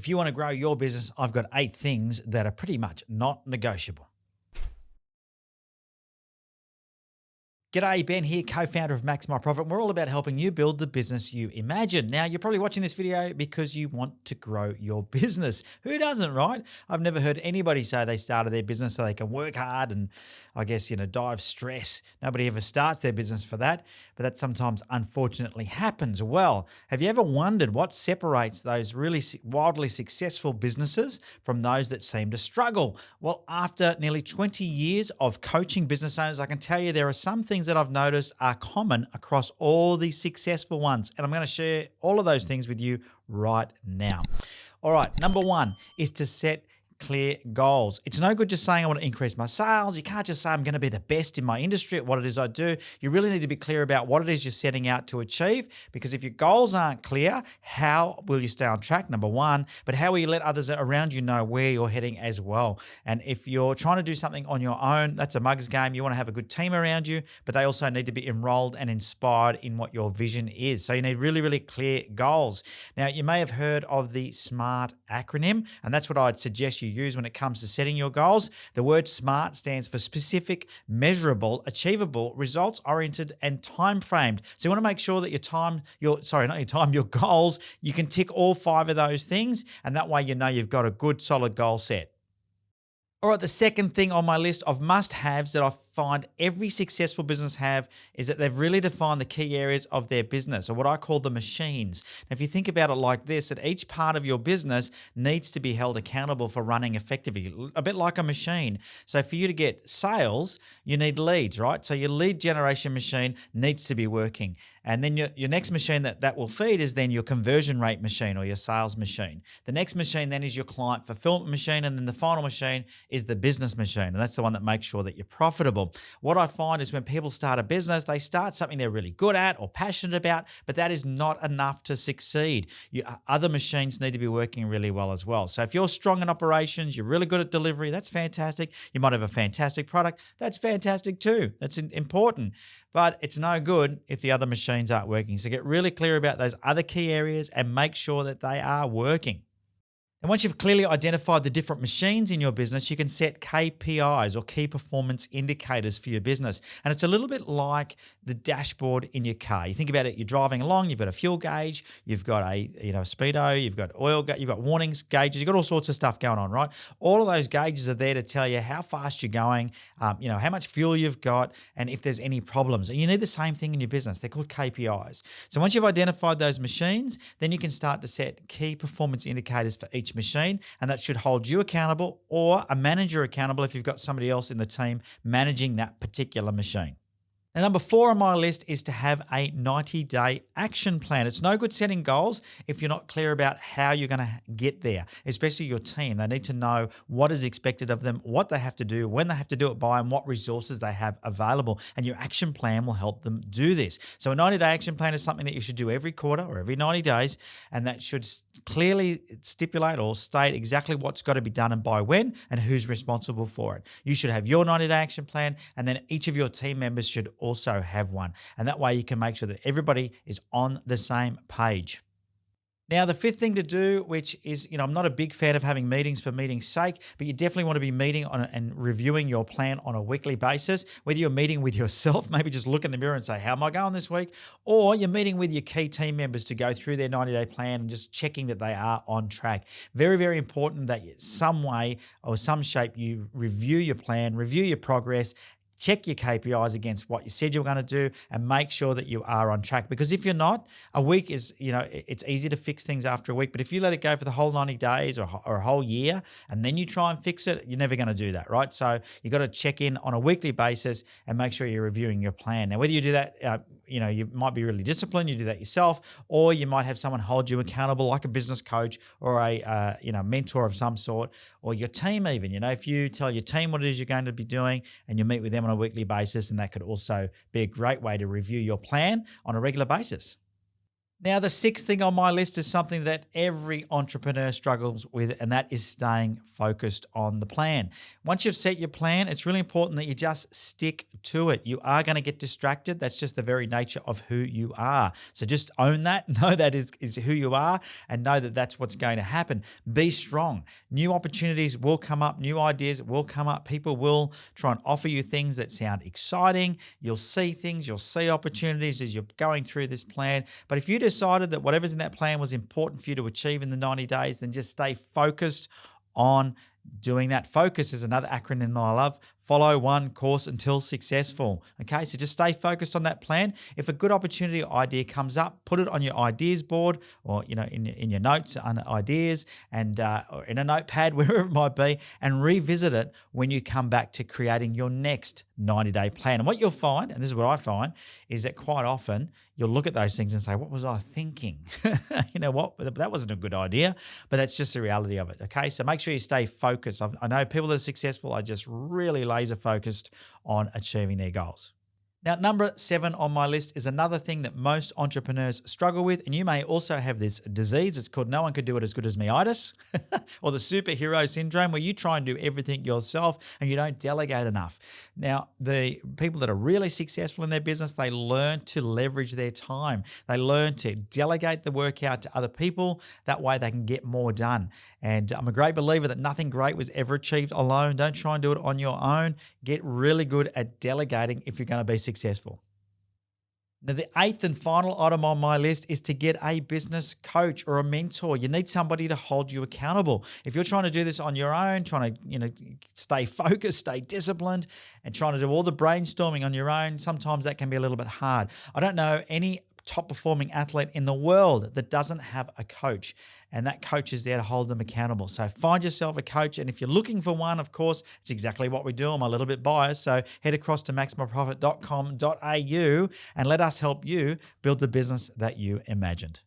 If you want to grow your business, I've got 8 things that are pretty much not negotiable. G'day, Ben here, co-founder of Max My Profit. We're all about helping you build the business you imagine. Now, you're probably watching this video because you want to grow your business. Who doesn't, right? I've never heard anybody say they started their business so they can work hard and die of stress. Nobody ever starts their business for that, but that sometimes unfortunately happens. Well, have you ever wondered what separates those really wildly successful businesses from those that seem to struggle? Well, after nearly 20 years of coaching business owners, I can tell you there are some things that I've noticed are common across all these successful ones. And I'm going to share all of those things with you right now. All right, number one is to set clear goals. It's no good just saying I want to increase my sales. You can't just say I'm going to be the best in my industry at what it is I do. You really need to be clear about what it is you're setting out to achieve, because if your goals aren't clear, how will you stay on track? Number one, but how will you let others around you know where you're heading as well? And if you're trying to do something on your own, that's a mug's game. You want to have a good team around you, but they also need to be enrolled and inspired in what your vision is. So you need really, really clear goals. Now, you may have heard of the SMART acronym, and that's what I'd suggest you use when it comes to setting your goals. The word SMART stands for specific, measurable, achievable, results-oriented, and time-framed. So you want to make sure that your goals, you can tick all 5 of those things, and that way you know you've got a good, solid goal set. All right, the second thing on my list of must-haves that I find every successful business have is that they've really defined the key areas of their business, or what I call the machines. Now, if you think about it like this, that each part of your business needs to be held accountable for running effectively, a bit like a machine. So for you to get sales, you need leads, right? So your lead generation machine needs to be working. And then your next machine that will feed is then your conversion rate machine or your sales machine. The next machine then is your client fulfillment machine. And then the final machine is the business machine. And that's the one that makes sure that you're profitable. What I find is when people start a business, they start something they're really good at or passionate about, but that is not enough to succeed. Other machines need to be working really well as well. So if you're strong in operations, you're really good at delivery, that's fantastic. You might have a fantastic product, that's fantastic too. That's important. But it's no good if the other machines aren't working. So get really clear about those other key areas and make sure that they are working. And once you've clearly identified the different machines in your business, you can set KPIs or key performance indicators for your business. And it's a little bit like the dashboard in your car. You think about it, you're driving along, you've got a fuel gauge, you've got a speedo, you've got oil, you've got warnings gauges, you've got all sorts of stuff going on, right? All of those gauges are there to tell you how fast you're going, how much fuel you've got, and if there's any problems. And you need the same thing in your business. They're called KPIs. So once you've identified those machines, then you can start to set key performance indicators for each machine, and that should hold you accountable or a manager accountable if you've got somebody else in the team managing that particular machine. Now, number 4 on my list is to have a 90-day action plan. It's no good setting goals if you're not clear about how you're going to get there, especially your team. They need to know what is expected of them, what they have to do, when they have to do it by, and what resources they have available. And your action plan will help them do this. So a 90-day action plan is something that you should do every quarter or every 90 days, and that should clearly stipulate or state exactly what's got to be done and by when and who's responsible for it. You should have your 90-day action plan, and then each of your team members should also have one. And that way you can make sure that everybody is on the same page. Now, the 5th thing to do, which is, I'm not a big fan of having meetings for meeting's sake, but you definitely want to be meeting on and reviewing your plan on a weekly basis. Whether you're meeting with yourself, maybe just look in the mirror and say, how am I going this week? Or you're meeting with your key team members to go through their 90-day plan and just checking that they are on track. Very, very important that some way or some shape you review your plan, review your progress, check your KPIs against what you said you were going to do, and make sure that you are on track. Because if you're not, a week is, it's easy to fix things after a week. But if you let it go for the whole 90 days or a whole year, and then you try and fix it, you're never going to do that, right? So you got to check in on a weekly basis and make sure you're reviewing your plan. Now, whether you do that, you might be really disciplined, you do that yourself, or you might have someone hold you accountable, like a business coach or a mentor of some sort, or your team even. If you tell your team what it is you're going to be doing and you meet with them on a weekly basis, and that could also be a great way to review your plan on a regular basis. Now, the sixth thing on my list is something that every entrepreneur struggles with, and that is staying focused on the plan. Once you've set your plan, it's really important that you just stick to it. You are going to get distracted. That's just the very nature of who you are. So just own that, know that is who you are, and know that that's what's going to happen. Be strong. New opportunities will come up, new ideas will come up. People will try and offer you things that sound exciting. You'll see things, you'll see opportunities as you're going through this plan. But if you decided that whatever's in that plan was important for you to achieve in the 90 days, then just stay focused on doing that. Focus is another acronym that I love. Follow one course until successful. Okay, so just stay focused on that plan. If a good opportunity or idea comes up, put it on your ideas board, or in your notes on ideas, and or in a notepad, wherever it might be, and revisit it when you come back to creating your next 90-day plan. And what you'll find, and this is what I find, is that quite often you'll look at those things and say, what was I thinking? You know what? That wasn't a good idea, but that's just the reality of it. Okay, so make sure you stay focused. I know people that are successful are just really laser focused on achieving their goals. Now, number 7 on my list is another thing that most entrepreneurs struggle with, and you may also have this disease. It's called no one could do it as good as me-itis, or the superhero syndrome, where you try and do everything yourself and you don't delegate enough. Now, the people that are really successful in their business, they learn to leverage their time. They learn to delegate the work out to other people. That way they can get more done. And I'm a great believer that nothing great was ever achieved alone. Don't try and do it on your own. Get really good at delegating if you're going to be successful. Now, the 8th and final item on my list is to get a business coach or a mentor. You need somebody to hold you accountable. If you're trying to do this on your own, trying to stay focused, stay disciplined, and trying to do all the brainstorming on your own, sometimes that can be a little bit hard. I don't know any top performing athlete in the world that doesn't have a coach, and that coach is there to hold them accountable. So find yourself a coach, and if you're looking for one, of course, it's exactly what we do. I'm a little bit biased, so head across to maximumprofit.com.au and let us help you build the business that you imagined.